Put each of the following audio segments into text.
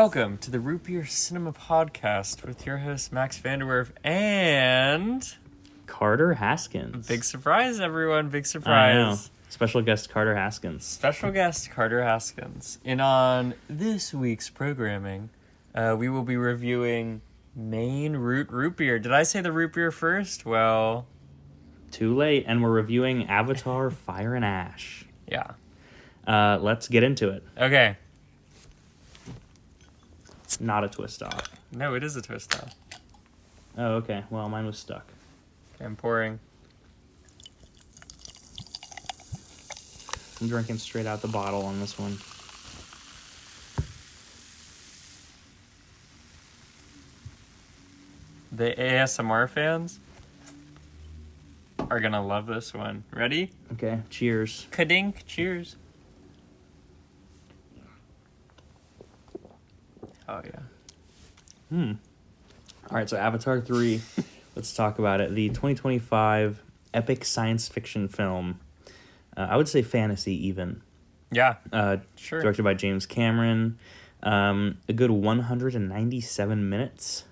Welcome to the Root Beer Cinema Podcast with your host Max Vanderwerf and Carter Haskins. Big surprise, everyone! Big surprise! I know. Special guest Carter Haskins. Special guest Carter Haskins. And on this week's programming, we will be reviewing Maine root beer. Did I say the root beer first? Well, too late, and we're reviewing Avatar: Fire and Ash. Yeah. Let's get into it. Okay. Not a twist off. No, it is a twist off. Oh, okay. Well, mine was stuck. I'm pouring. I'm drinking straight out the bottle on this one. The ASMR fans are gonna love this one. Ready? Okay, cheers. Kadink, cheers. Oh, yeah. All right, so Avatar 3, let's talk about it. The 2025 epic science fiction film. I would say fantasy even. Yeah, sure. Directed by James Cameron. A good 197 minutes.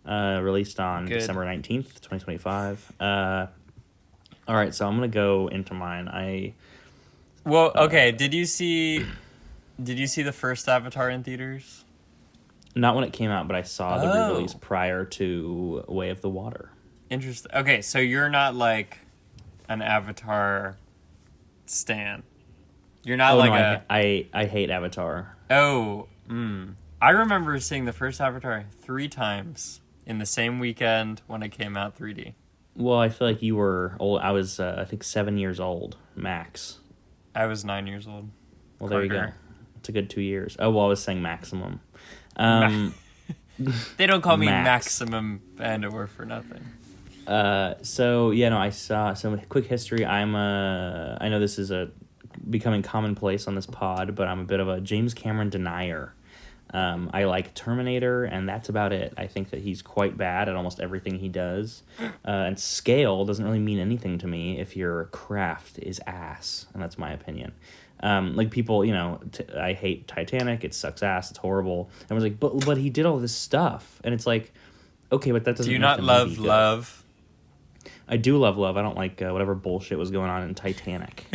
Released on December 19th, 2025. All right, so I'm going to go into mine. Well, okay, did you see the first Avatar in theaters? Not when it came out, but I saw the re-release prior to Way of the Water. Interesting. Okay, so you're not like an Avatar stan. You're not I hate Avatar. I remember seeing the first Avatar 3 times in the same weekend when it came out 3D. Well, I feel like you were old. I was, I think, 7 years old, max. I was 9 years old. Well, there you go. It's a good 2 years. Oh, well, I was saying maximum. They don't call me Maximum Vanderwerf for nothing. I saw some quick history. I know this is becoming commonplace on this pod, but I'm a bit of a James Cameron denier. I like Terminator, and that's about it. I think that he's quite bad at almost everything he does. And scale doesn't really mean anything to me if your craft is ass, and that's my opinion. Like people, I hate Titanic. It sucks ass. It's horrible. And I was like, but he did all this stuff, and it's like, okay, but that doesn't. Do you not love love? I do love love. I don't like whatever bullshit was going on in Titanic.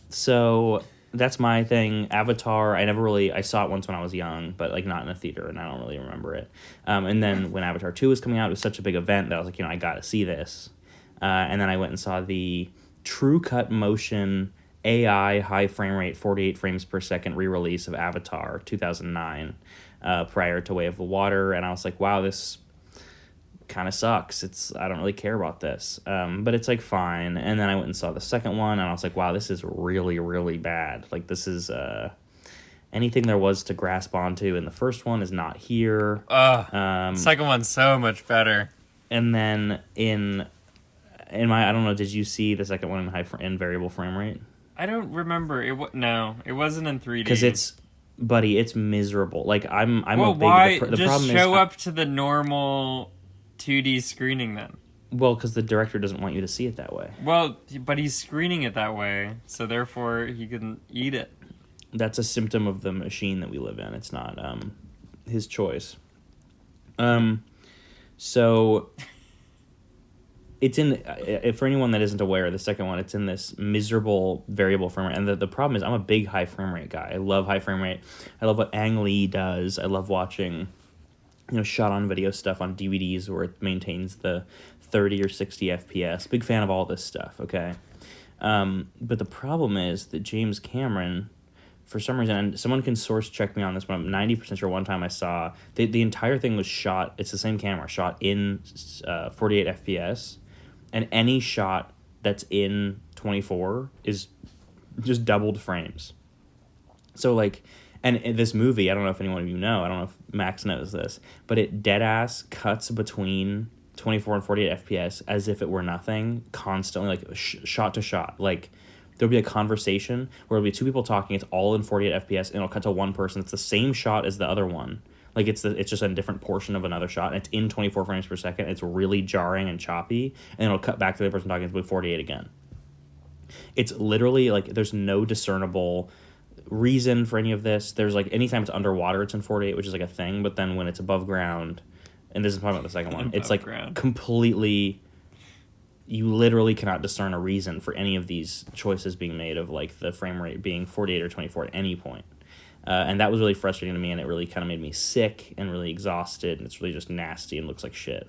So that's my thing. Avatar. I saw it once when I was young, but like not in a theater, and I don't really remember it. And then when Avatar 2 was coming out, it was such a big event that I was like, I got to see this. And then I went and saw the True Cut Motion AI high frame rate 48 frames per second re-release of Avatar 2009 prior to Way of the Water, and I was like, wow, this kind of sucks. I don't really care about this, but it's like fine. And then I went and saw the second one, and I was like, wow, this is really, really bad. Like, this is anything there was to grasp onto in the first one is not here. The second one's so much better. And then in my, I don't know, did you see the second one in variable frame rate? I don't remember. No, it wasn't in 3D. Because it's miserable. Like, I'm well, a big... why the just problem show up to the normal 2D screening then? Well, because the director doesn't want you to see it that way. Well, but he's screening it that way, so therefore he can eat it. That's a symptom of the machine that we live in. It's not his choice. So... It's in, for anyone that isn't aware, the second one, it's in this miserable variable frame rate. And the problem is I'm a big high frame rate guy. I love high frame rate. I love what Ang Lee does. I love watching, shot on video stuff on DVDs where it maintains the 30 or 60 FPS. Big fan of all this stuff, okay? But the problem is that James Cameron, for some reason, and someone can source check me on this, but I'm 90% sure one time I saw, the entire thing was shot, it's the same camera, shot in 48 FPS. And any shot that's in 24 is just doubled frames. So, like, and this movie, I don't know if anyone of you know, I don't know if Max knows this, but it dead-ass cuts between 24 and 48 FPS as if it were nothing, constantly, like, shot to shot. Like, there'll be a conversation where there'll be two people talking, it's all in 48 FPS, and it'll cut to one person. It's the same shot as the other one. Like, it's just a different portion of another shot, and it's in 24 frames per second. It's really jarring and choppy, and it'll cut back to the person talking, it's 48 again. It's literally, like, there's no discernible reason for any of this. There's like anytime it's underwater, it's in 48, which is like a thing. But then when it's above ground, and this is talking about the second one, it's like completely. You literally cannot discern a reason for any of these choices being made of like the frame rate being 48 or 24 at any point. And that was really frustrating to me, and it really kind of made me sick and really exhausted, and it's really just nasty and looks like shit.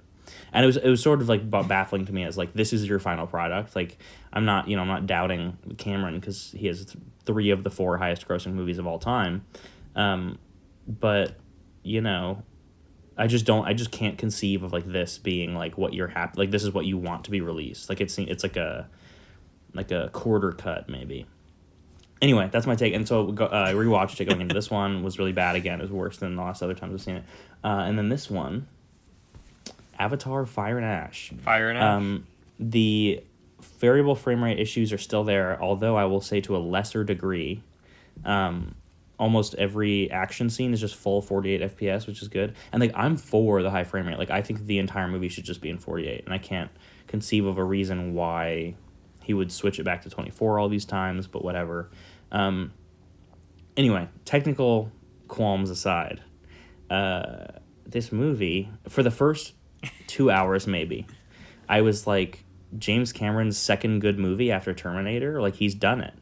And it was sort of like baffling to me as like, this is your final product. Like, I'm not doubting Cameron because he has 3 of the 4 highest grossing movies of all time. But I just can't conceive of like this being like what you're happy, like this is what you want to be released. Like it's like a quarter cut maybe. Anyway, that's my take. And so I rewatched it going into this one. Was really bad again. It was worse than the last other times I've seen it. And then this one, Avatar: Fire and Ash. Fire and Ash. The variable frame rate issues are still there, although I will say to a lesser degree. Almost every action scene is just full 48 FPS, which is good. And like, I'm for the high frame rate. Like, I think the entire movie should just be in 48, and I can't conceive of a reason why he would switch it back to 24 all these times, but whatever. Anyway, technical qualms aside, this movie, for the first 2 hours maybe, I was like, James Cameron's second good movie after Terminator, like, he's done it.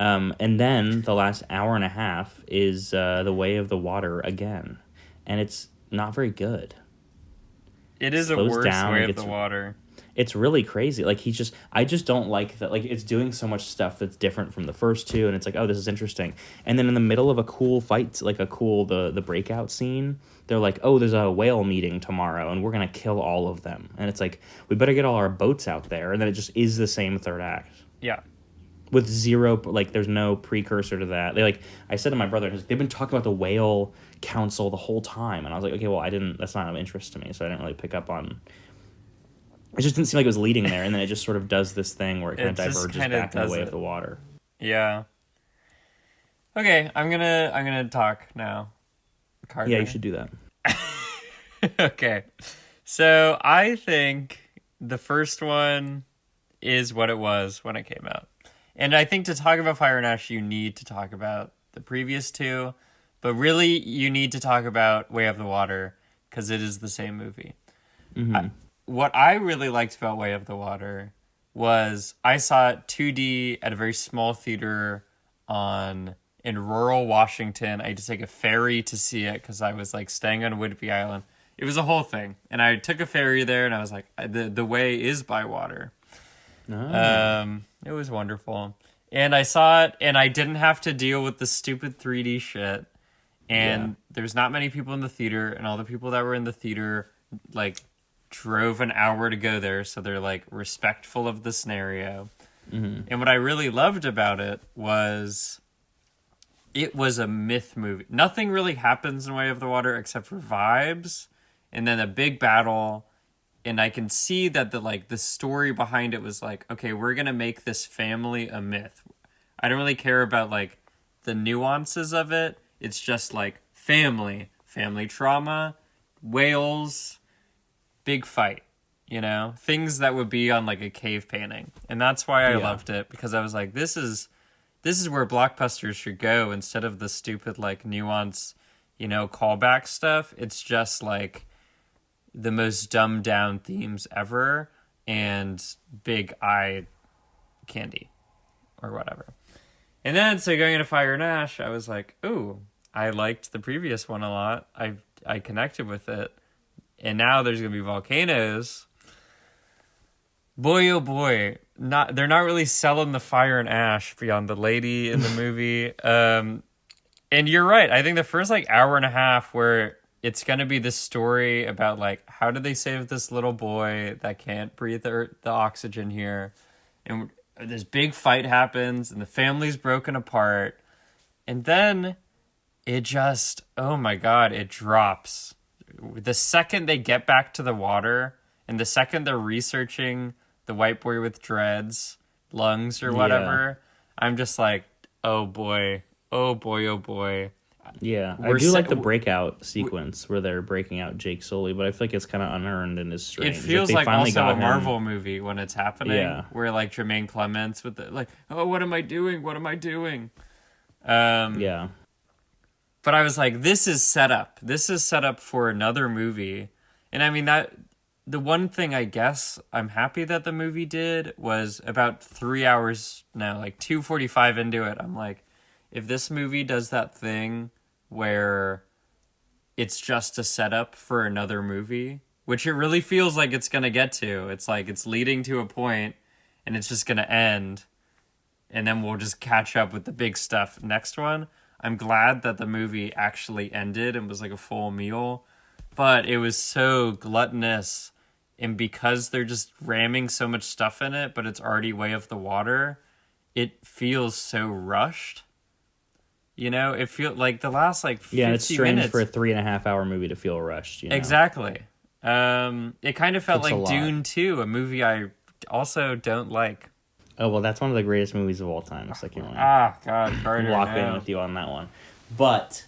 And then the last hour and a half is The Way of the Water again, and it's not very good. It is a worse Way of the Water. It's really crazy. Like, I just don't like that. Like, it's doing so much stuff that's different from the first two, and it's like, oh, this is interesting. And then in the middle of a cool fight, like the breakout scene, they're like, oh, there's a whale meeting tomorrow, and we're gonna kill all of them. And it's like, we better get all our boats out there, and then it just is the same third act. Yeah. With zero, like, there's no precursor to that. They, like, I said to my brother, they've been talking about the whale council the whole time, and I was like, okay, well, that's not of interest to me, so I didn't really pick up on. It just didn't seem like it was leading there, and then it just sort of does this thing where it kind of diverges back in the Way of the Water. Yeah. Okay, I'm gonna talk now, Carter. Yeah, you should do that. Okay, so I think the first one is what it was when it came out. And I think to talk about Fire and Ash, you need to talk about the previous two, but really you need to talk about Way of the Water because it is the same movie. Mm-hmm. What I really liked about Way of the Water was I saw it 2D at a very small theater in rural Washington. I had to take a ferry to see it because I was like staying on Whidbey Island. It was a whole thing. And I took a ferry there and I was like, the way is by water. Oh. It was wonderful. And I saw it, and I didn't have to deal with the stupid 3D shit. And there's not many people in the theater, and all the people that were in the theater, like, drove an hour to go there, so they're, like, respectful of the scenario. Mm-hmm. And what I really loved about it was a myth movie. Nothing really happens in Way of the Water except for vibes, and then a big battle. And I can see that the story behind it was like, okay, we're going to make this family a myth. I don't really care about like the nuances of it. It's just like family trauma, whales, big fight, things that would be on like a cave painting. And that's why I loved it, because I was like, this is where blockbusters should go instead of the stupid like nuance, callback stuff. It's just like the most dumbed down themes ever and big eye candy or whatever. And then so going into Fire and Ash, I was like, ooh, I liked the previous one a lot. I connected with it. And now there's going to be volcanoes. Boy, oh boy. They're not really selling the Fire and Ash beyond the lady in the movie. And you're right. I think the first like hour and a half where it's going to be this story about, like, how did they save this little boy that can't breathe the oxygen here? And this big fight happens, and the family's broken apart. And then it just, oh my God, it drops. The second they get back to the water, and the second they're researching the white boy with dreads, lungs or whatever, I'm just like, oh boy, oh boy, oh boy. Yeah, I do like the breakout sequence where they're breaking out Jake Sully, but I feel like it's kind of unearned and is strange. It feels like also a Marvel movie when it's happening, where like Jermaine Clements with the like, oh, what am I doing? What am I doing? Yeah. But I was like, this is set up. This is set up for another movie. And I mean, that the one thing I guess I'm happy that the movie did was about 3 hours, no, like 2:45 into it. I'm like, if this movie does that thing where it's just a setup for another movie, which it really feels like it's going to get to. It's like it's leading to a point and it's just going to end. And then we'll just catch up with the big stuff next one. I'm glad that the movie actually ended and was like a full meal, but it was so gluttonous, and because they're just ramming so much stuff in it, but it's already way off the water, it feels so rushed. You know, it feels like the last like 50 Yeah, it's strange minutes. for a 3.5 hour movie to feel rushed. You know? Exactly. It kind of felt Takes a like lot. Dune 2, a movie I also don't like. Oh, well, that's one of the greatest movies of all time. It's like, you know, Ah, God, Carter, lock in no. with you on that one. But,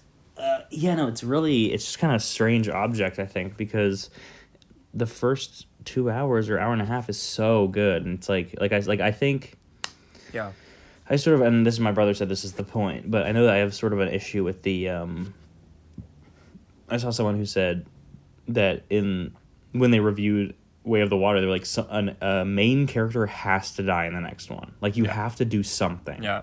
yeah, no, it's just kind of a strange object, I think, because the first 2 hours or hour and a half is so good. And it's I think Yeah. I sort of, and this is my brother said this is the point, but I know that I have sort of an issue with the, I saw someone who said that when they reviewed Way of the Water, they're like, a main character has to die in the next one. Like, you have to do something. Yeah.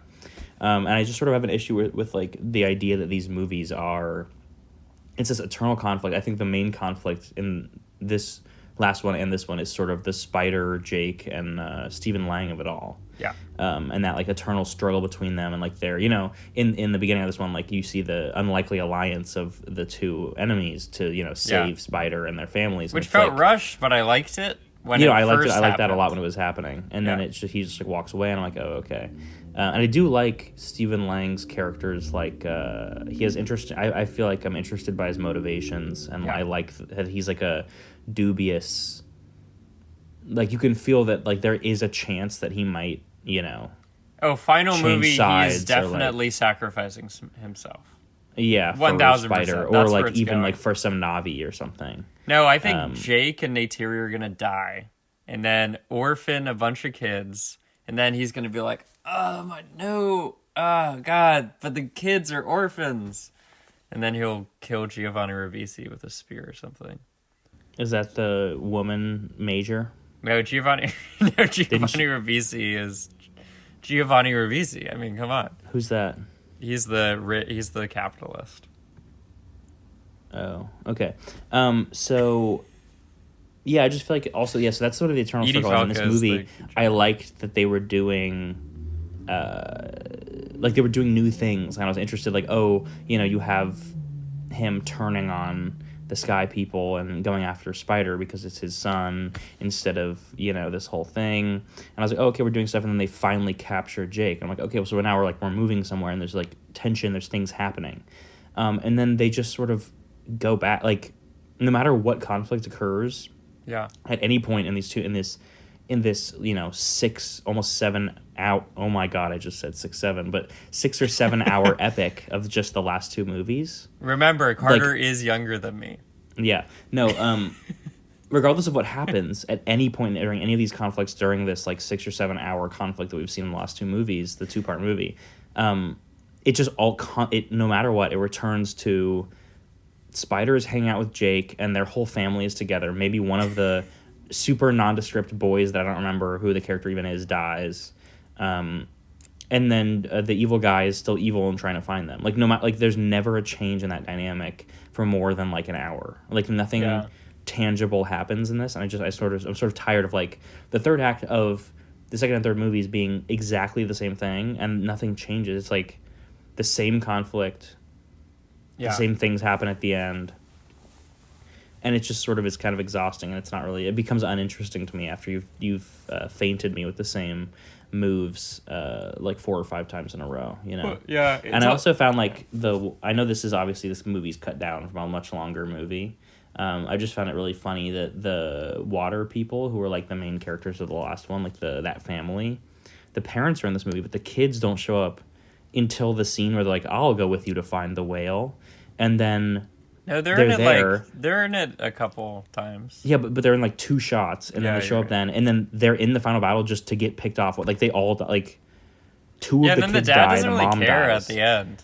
And I just sort of have an issue with like the idea that these movies it's this eternal conflict. I think the main conflict in this last one and this one is sort of the Spider, Jake, and Stephen Lang of it all. Yeah. And that like eternal struggle between them, and like they're, you know, in the beginning of this one, like you see the unlikely alliance of the two enemies to, you know, save Spider and their families, Which and it's felt like, rushed, but I liked it when you know, it I liked first it. I liked that a happened. lot when it was happening, and then he just like walks away, and I'm like, oh, okay. And I do like Stephen Lang's characters. Like he has interest. I feel like I'm interested by his motivations, and I like that he's like a dubious. Like you can feel that like there is a chance that he might, you know. Oh, final change movie, he sides is or, definitely sacrificing himself. Yeah, for 1000%. Spider, or That's where like it's even going. like for some Navi or something. No, I think Jake and Neytiri are gonna die, and then orphan a bunch of kids, and then he's gonna be like, "Oh my no, oh God!" But the kids are orphans, and then he'll kill Giovanni Ribisi with a spear or something. Is that the woman Major? No, Giovanni Ribisi is Giovanni Ribisi. I mean, come on, Who's that? he's the capitalist. Oh, okay. So, yeah, I just feel like also, so that's sort of the eternal Edie struggle in this Falco's movie. I liked that they were doing, new things, and I was interested, like, oh, you know, you have him turning on the Sky People and going after Spider because it's his son instead of, you know, this whole thing. And I was like, oh, okay, we're doing stuff, and then they finally capture Jake. I'm like, okay, well, so now we're moving somewhere, and there's like tension, there's things happening, and then they just sort of go back, like no matter what conflict occurs at any point in this you know 6 almost 7 out, oh my god, I just said 6-7, but 6 or 7 hour epic of just the last two movies. Remember, Carter is younger than me. Regardless of what happens at any point during any of these conflicts during this like 6 or 7 hour conflict that we've seen in the last two movies, the 2-part movie, it just no matter what, it returns to Spider is hanging out with Jake and their whole family is together. Maybe one of the super nondescript boys that I don't remember who the character even is dies, and then the evil guy is still evil and trying to find them. Like there's never a change in that dynamic for more than like an hour. Like nothing tangible happens in this, and I'm sort of tired of like the third act of the second and third movies being exactly the same thing and nothing changes. It's like the same conflict. The same things happen at the end. And it just sort of is kind of exhausting, and it becomes uninteresting to me after you've fainted me with the same moves like 4 or 5 times in a row, you know? Well, and I also found like I know this movie's cut down from a much longer movie. I just found it really funny that the water people who were like the main characters of the last one, like that family, the parents are in this movie, but the kids don't show up until the scene where they're like, I'll go with you to find the whale. And then no, they're in it a couple times. Yeah, but they're in like 2 shots, and then they show up then, and then they're in the final battle just to get picked off. Like they all like Two Yeah, of and the then the kids dad die. doesn't The really mom care dies. at the end.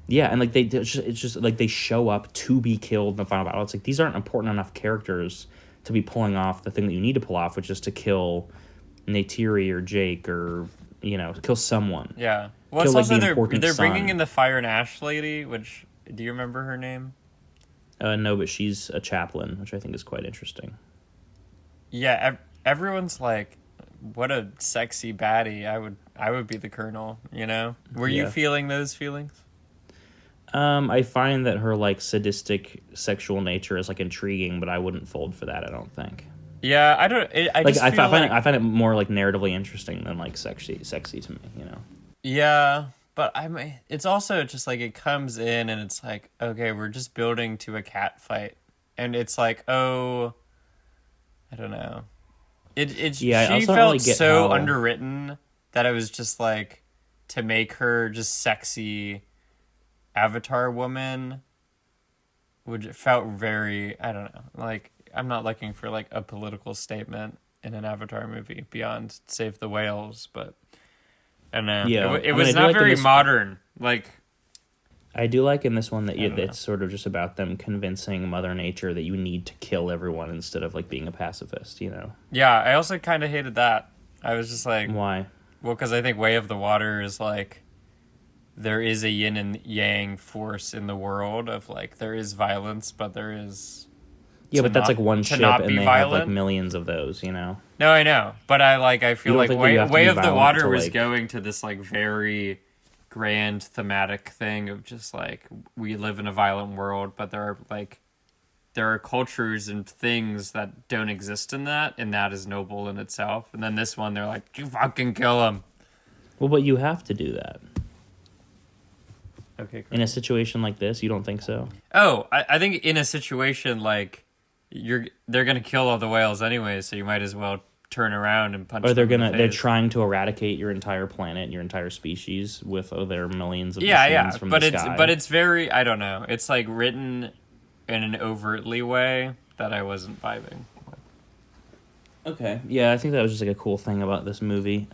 Yeah, and like it's just like they show up to be killed in the final battle. It's like these aren't important enough characters to be pulling off the thing that you need to pull off, which is to kill Neytiri or Jake or kill someone. Yeah. Well, Kill it's like also the important they're son. bringing in the Fire and Ash lady, which do you remember her name? No, but she's a chaplain, which I think is quite interesting. Yeah, everyone's like, "What a sexy baddie!" I would be the colonel. Were you Yeah. feeling those feelings? I find that her like sadistic sexual nature is like intriguing, but I wouldn't fold for that. I don't think. Yeah, I don't. I Like just I feel find like I find it more like narratively interesting than like sexy to me. yeah, but it's also just like it comes in and it's like, okay, we're just building to a cat fight, and it's like, oh, I don't know. Yeah, I She also don't felt really get so how- underwritten that it was just like to make her just sexy Avatar woman, which felt very, I don't know, like I'm not looking for like a political statement in an Avatar movie beyond save the whales, but I don't know. Yeah, It I was do not like in very this- modern. Like, I do like in this one that don't know. it's sort of just about them convincing Mother Nature that you need to kill everyone instead of like being a pacifist. yeah, I also kind of hated that. I was just like, Why? well, because I think Way of the Water is like, there is a yin and yang force in the world of like, there is violence, but there is. Yeah, to but that's not- like one to ship, not and be they have like violent. millions of those. No, I know, but I feel don't like think that you have to Way be of the violent Water to, was like- going to this like very grand thematic thing of just like we live in a violent world, but there are cultures and things that don't exist in that, and that is noble in itself. And then this one, they're like, you fucking kill him. Well, but you have to do that Okay, cool. in a situation like this. You don't think so? Oh, I think in a situation like they're gonna kill all the whales anyway, so you might as well turn around and punch. Or they're they're trying to eradicate your entire planet, your entire species with their millions of yeah, machines from but the it's sky. but it's very, I don't know. It's like written in an overtly way that I wasn't vibing with. Okay. Yeah, I think that was just like a cool thing about this movie.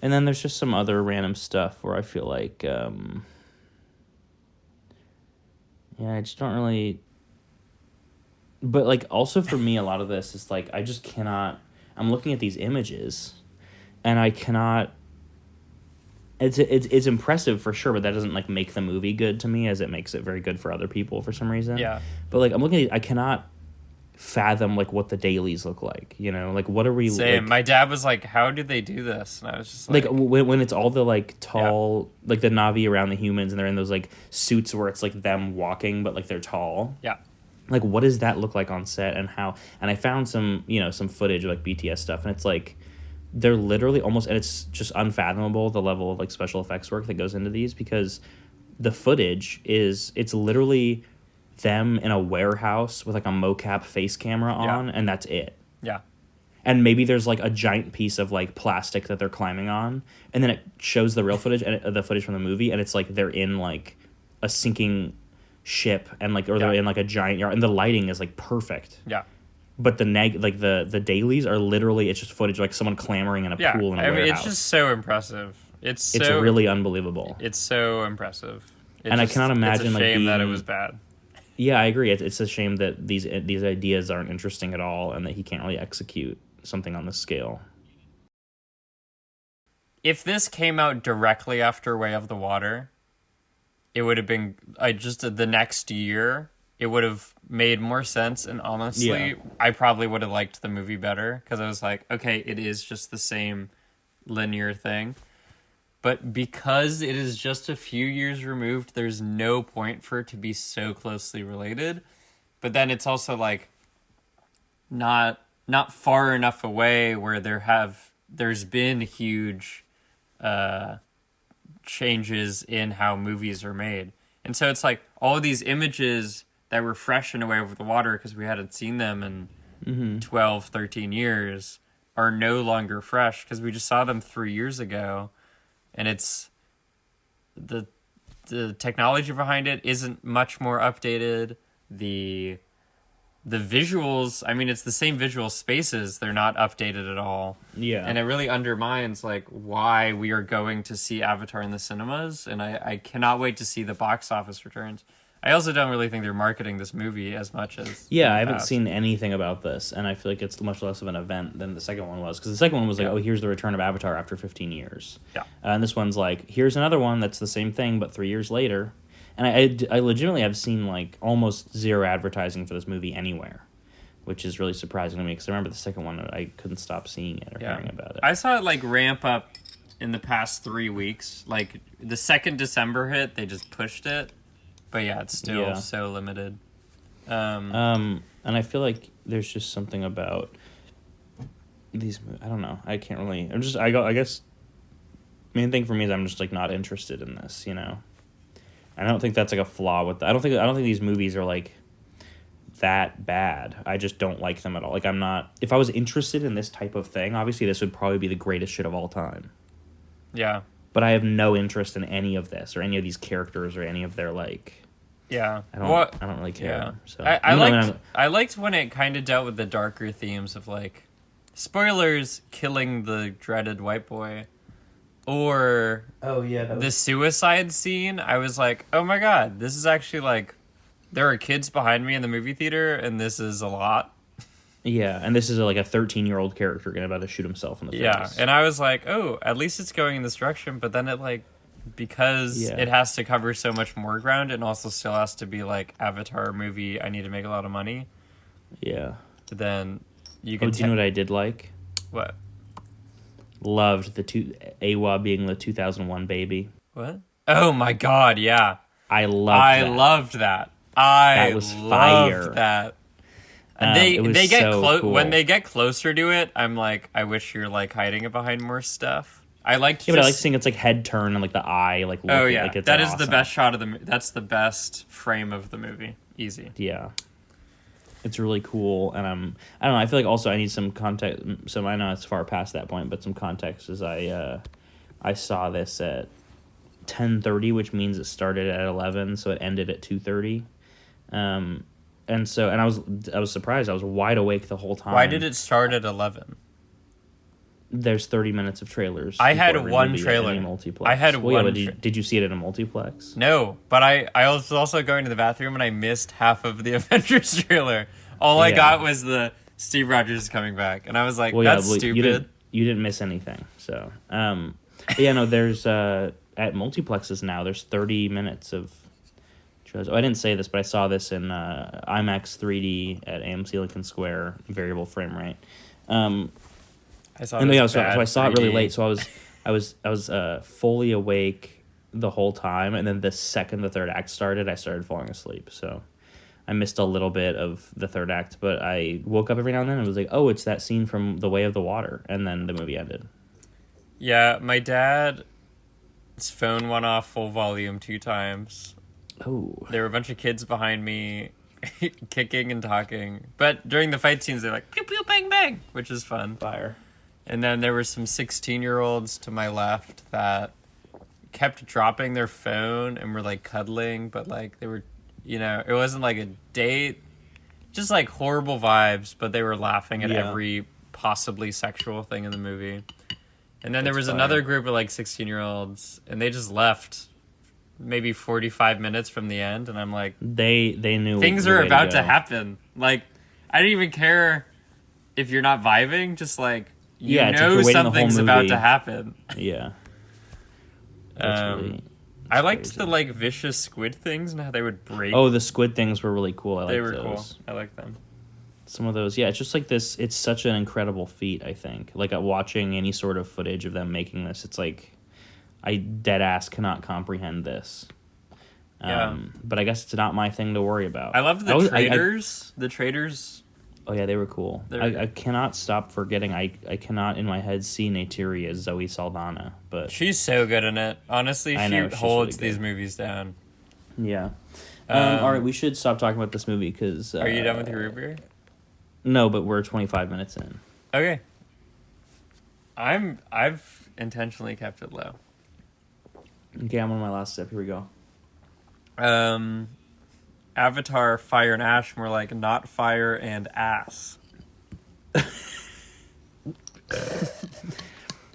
And then there's just some other random stuff where I feel like yeah, I just don't really. But like also for me, a lot of this is like I just cannot. I'm looking at these images, and I cannot. It's impressive for sure, but that doesn't like make the movie good to me, as it makes it very good for other people for some reason. Yeah. But like I'm looking at these, I cannot fathom like what the dailies look like. Like what are we? Same. Like, My dad was like, "How did they do this?" And I was just like like, when it's all the like tall like the Na'vi around the humans, and they're in those like suits where it's like them walking, but like they're tall. yeah, Like what does that look like on set, and how? And I found some some footage of like BTS stuff, and it's like they're literally almost, and it's just unfathomable the level of like special effects work that goes into these, because the footage it's literally them in a warehouse with like a mocap face camera on, and that's it. yeah, And maybe there's like a giant piece of like plastic that they're climbing on, and then it shows the real footage and the footage from the movie, and it's like they're in like a sinking ship, and like, or they're in like a giant yard, and the lighting is like perfect. yeah. But the dailies are literally, it's just footage like someone clamoring in a Yeah, pool in a I mean, warehouse. it's just so impressive. It's It's so really unbelievable. It's so impressive. And I cannot imagine, It's a like, shame that it being- was bad. Yeah, I agree. It's a shame that these ideas aren't interesting at all, and that he can't really execute something on this scale. If this came out directly after Way of the Water, it would have been just the next year. It would have made more sense, and honestly, Yeah. I probably would have liked the movie better, because I was like, okay, it is just the same linear thing. But because it is just a few years removed, there's no point for it to be so closely related. But then it's also like not far enough away where there's been huge changes in how movies are made. And so it's like all of these images that were fresh in A Way Over the Water, because we hadn't seen them in 12, 13 years, are no longer fresh because we just saw them 3 years ago. And it's the technology behind it isn't much more updated. The the visuals, I mean, it's the same visual spaces. They're not updated at all. Yeah. And it really undermines, like, why we are going to see Avatar in the cinemas. And I cannot wait to see the box office returns. I also don't really think they're marketing this movie as much as... Yeah, I haven't seen anything about this, and I feel like it's much less of an event than the second one was. Because the second one was like, oh, here's the return of Avatar after 15 years. Yeah. And this one's like, here's another one that's the same thing, but 3 years later. And I legitimately have seen, like, almost zero advertising for this movie anywhere, which is really surprising to me, because I remember the second one, I couldn't stop seeing it or hearing about it. I saw it, like, ramp up in the past 3 weeks. Like, the second December hit, they just pushed it. But yeah, it's still so limited. And I feel like there's just something about these movies. I don't know. I can't really... I guess... main thing for me is I'm just, like, not interested in this, you know? I don't think that's, like, a flaw with... I don't think these movies are, like, that bad. I just don't like them at all. Like, I'm not... If I was interested in this type of thing, obviously this would probably be the greatest shit of all time. Yeah. But I have no interest in any of this or any of these characters or any of their, like... Yeah. I don't really care. Yeah. So I liked when it kind of dealt with the darker themes of, like, spoilers, killing the dreaded white boy, or the suicide scene. I was like, oh my god, this is actually, like, there are kids behind me in the movie theater, and this is a lot. Yeah, and this is like a 13-year-old character going about to shoot himself in the face. Yeah, and I was like, oh, at least it's going in this direction, but then it, like, because it has to cover so much more ground and also still has to be, like, Avatar movie, I need to make a lot of money. Yeah. Then you can... do you know what I did like? What? Loved Awa being the 2001 baby. What? Oh my god, yeah. I loved that. That was fire. That. And they get so cool. When they get closer to it, I'm like, I wish you're, like, hiding it behind more stuff. I like but I like seeing its, like, head turn and, like, the eye, like, looking, like, it's that is awesome. the best shot of the that's the best frame of the movie. Easy. Yeah. It's really cool, and I don't know, I feel like also I need some context, so I know it's far past that point, but some context is I saw this at 10:30, which means it started at 11, so it ended at 2:30. And I was surprised. I was wide awake the whole time. Why did it start at 11? There's 30 minutes of trailers. I had one trailer. I had one. Did you see it in a multiplex? No, but I was also going to the bathroom and I missed half of the Avengers trailer. All I got was the Steve Rogers is coming back, and I was like, that's stupid. You didn't miss anything. So, there's at multiplexes now. There's 30 minutes of trailers. Oh, I didn't say this, but I saw this in IMAX 3D at AMC Lincoln Square, variable frame rate. So I saw it really late. So I was fully awake the whole time, and then the second the third act started, I started falling asleep. So I missed a little bit of the third act, but I woke up every now and then and was like, oh, it's that scene from The Way of the Water, and then the movie ended. Yeah, my dad's phone went off full volume 2 times. Oh. There were a bunch of kids behind me kicking and talking, but during the fight scenes, they're like, pew, pew, bang, bang, which is fun. Fire. And then there were some 16-year-olds to my left that kept dropping their phone and were, like, cuddling, but, like, they were, it wasn't like a date, just, like, horrible vibes, but they were laughing at every possibly sexual thing in the movie. And then there was another group of, like, 16-year-olds, and they just left maybe 45 minutes from the end, and I'm like... They knew things are about to happen. Like, I don't even care if you're not vibing, just, like... You know something's about to happen. Yeah. I liked the, like, vicious squid things and how they would break. Oh, the squid things were really cool. They were cool. I like them. Some of those, it's just like this. It's such an incredible feat, I think. Like, watching any sort of footage of them making this, it's like, I dead ass cannot comprehend this. But I guess it's not my thing to worry about. I love the traders. The traders. Oh, yeah, they were cool. I cannot stop forgetting. I cannot, in my head, see Neytiri as Zoe Saldana. But she's so good in it. Honestly, she holds really these movies down. Yeah. All right, we should stop talking about this movie, because... are you done with your root beer? No, but we're 25 minutes in. Okay. I've intentionally kept it low. Avatar Fire and Ash more like not fire and ass.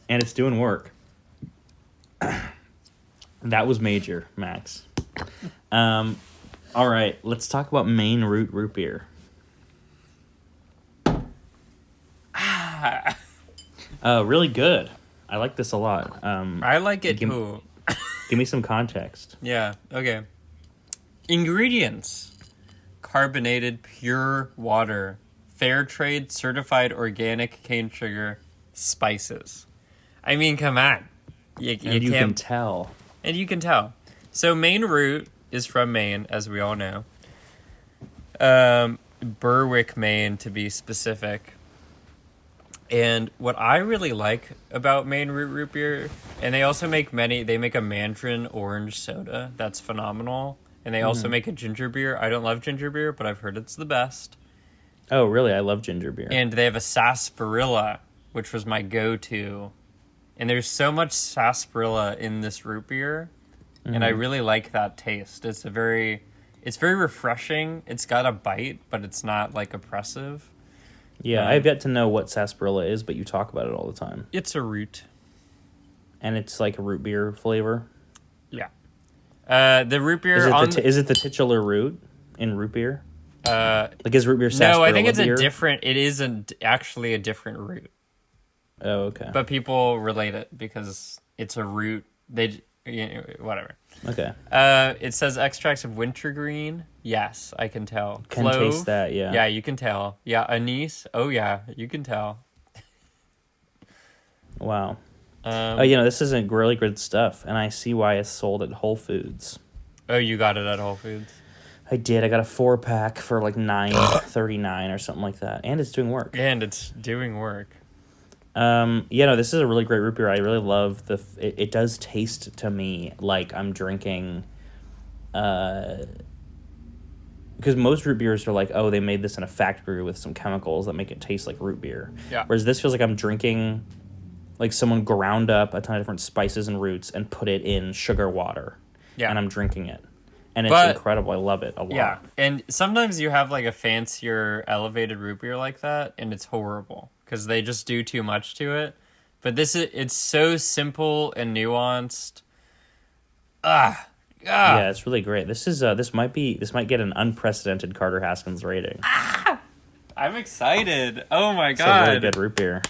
And it's doing work. That was major, Max. All right, let's talk about Maine root beer. Really good. I like this a lot. I like it too. Give me some context. Yeah, okay. Ingredients. Carbonated pure water. Fair trade certified organic cane sugar. Spices. I mean, come on. You can tell. And you can tell. So Maine root is from Maine, as we all know. Berwick, Maine, to be specific. And what I really like about Maine root beer, and they also make a mandarin orange soda that's phenomenal. And they also make a ginger beer. I don't love ginger beer, but I've heard it's the best. Oh, really? I love ginger beer. And they have a sarsaparilla, which was my go-to. And there's so much sarsaparilla in this root beer, and I really like that taste. It's very refreshing. It's got a bite, but it's not like oppressive. Yeah, I've yet to know what sarsaparilla is, but you talk about it all the time. It's a root. And it's like a root beer flavor? Yeah. The root beer... Is it the titular root in root beer? Like, is root beer sarsaparilla? No, I think it's beer? actually a different root. Oh, okay. But people relate it because it's a root. Whatever. Okay. It says extracts of wintergreen. Yes, I can tell. Can Clove. taste that, yeah. Yeah, you can tell. Yeah, anise. Oh, yeah, you can tell. Wow. This isn't really good stuff, and I see why it's sold at Whole Foods. Oh, you got it at Whole Foods? I did. I got a 4-pack for like $9.39 or something like that, and it's doing work. And it's doing work. This is a really great root beer. I really love it does taste to me like I'm drinking, because most root beers are like, oh, they made this in a factory with some chemicals that make it taste like root beer. Yeah. Whereas this feels like I'm drinking, like someone ground up a ton of different spices and roots and put it in sugar water. Yeah. And I'm drinking it. And it's incredible. I love it a lot. Yeah. And sometimes you have like a fancier elevated root beer like that, and it's horrible because they just do too much to it. But it's so simple and nuanced. Yeah, it's really great. This might get an unprecedented Carter Haskins rating. I'm excited. Oh my god. It's a really good root beer.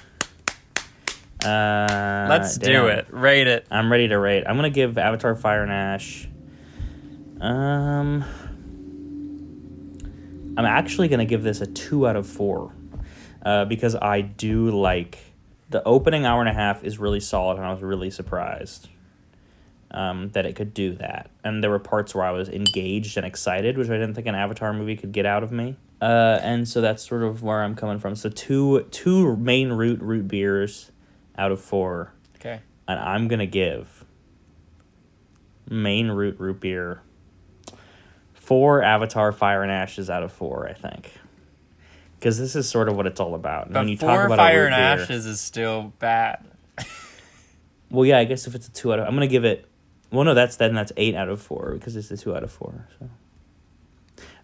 Let's do it. Rate it. I'm ready to rate. I'm gonna give Avatar Fire and Ash. I'm actually gonna give this a 2 out of 4, because I do like the opening hour and a half is really solid, and I was really surprised that it could do that. And there were parts where I was engaged and excited, which I didn't think an Avatar movie could get out of me. And so that's sort of where I'm coming from. So two Maine root beers out of 4. Okay. And I'm gonna give Maine root beer 4 Avatar Fire and Ashes out of 4, I think. Because this is sort of what it's all about. And but when you 4 talk about Fire and Ashes is still bad. Well, yeah, I guess if it's a 2 out of... I'm going to give it... Well, no, that's 8 out of 4, because it's a 2 out of 4. So.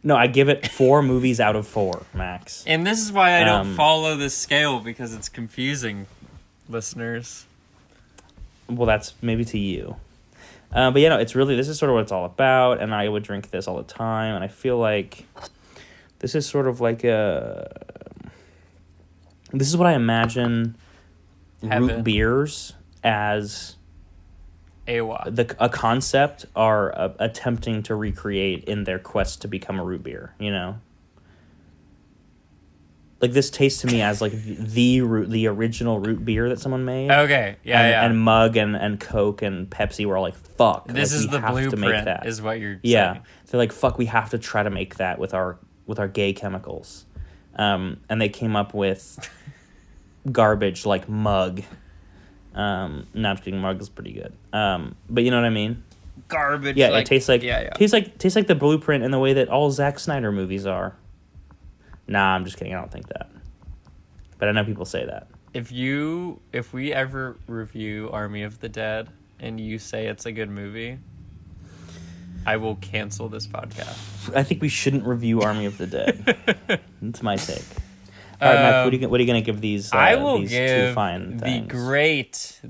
No, I give it 4 movies out of 4, Max. And this is why I don't follow this scale, because it's confusing, listeners. Well, that's maybe to you. But it's really, this is sort of what it's all about, and I would drink this all the time, and I feel like this is sort of like this is what I imagine root beers as a concept are attempting to recreate in their quest to become a root beer, Like, this tastes to me as, like, the original root beer that someone made. Okay, yeah. And Mug and Coke and Pepsi were all like, fuck. This is the blueprint, is what you're saying. Yeah. They're like, fuck, we have to try to make that with our gay chemicals. And they came up with garbage like Mug. No, I'm just kidding. Mug is pretty good. But you know what I mean? Garbage. Yeah, it tastes like... Yeah. Tastes like the blueprint in the way that all Zack Snyder movies are. Nah, I'm just kidding. I don't think that. But I know people say that. If we ever review Army of the Dead and you say it's a good movie, I will cancel this podcast. I think we shouldn't review Army of the Dead. That's my take. All right, Max, what are you going to give these? I will these give two fine the things? great.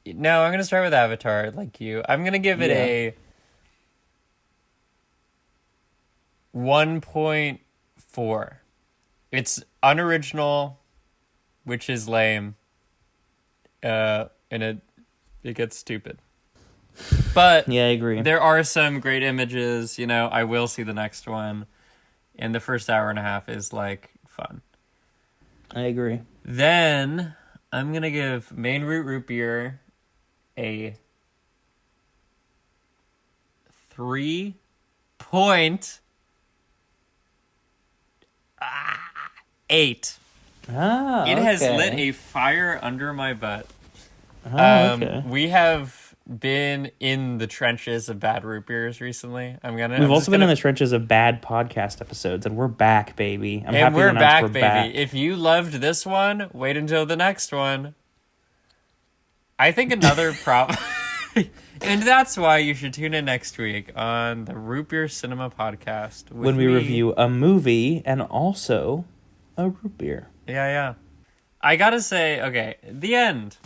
No, I'm going to start with Avatar, like you. I'm going to give it a 1.4. It's unoriginal, which is lame. And it gets stupid. But yeah, I agree. There are some great images. You know, I will see the next one. And the first hour and a half is, like, fun. I agree. Then I'm going to give Maine Root Beer a 3.8. It has lit a fire under my butt. Okay. We have been in the trenches of bad root beers recently. We've also been in the trenches of bad podcast episodes, and we're back, baby. I'm happy we're to announce back, baby. Back. If you loved this one, wait until the next one. I think another problem, and that's why you should tune in next week on the Root Beer Cinema Podcast when we review a movie and also a root beer. Yeah. I gotta say, okay, the end.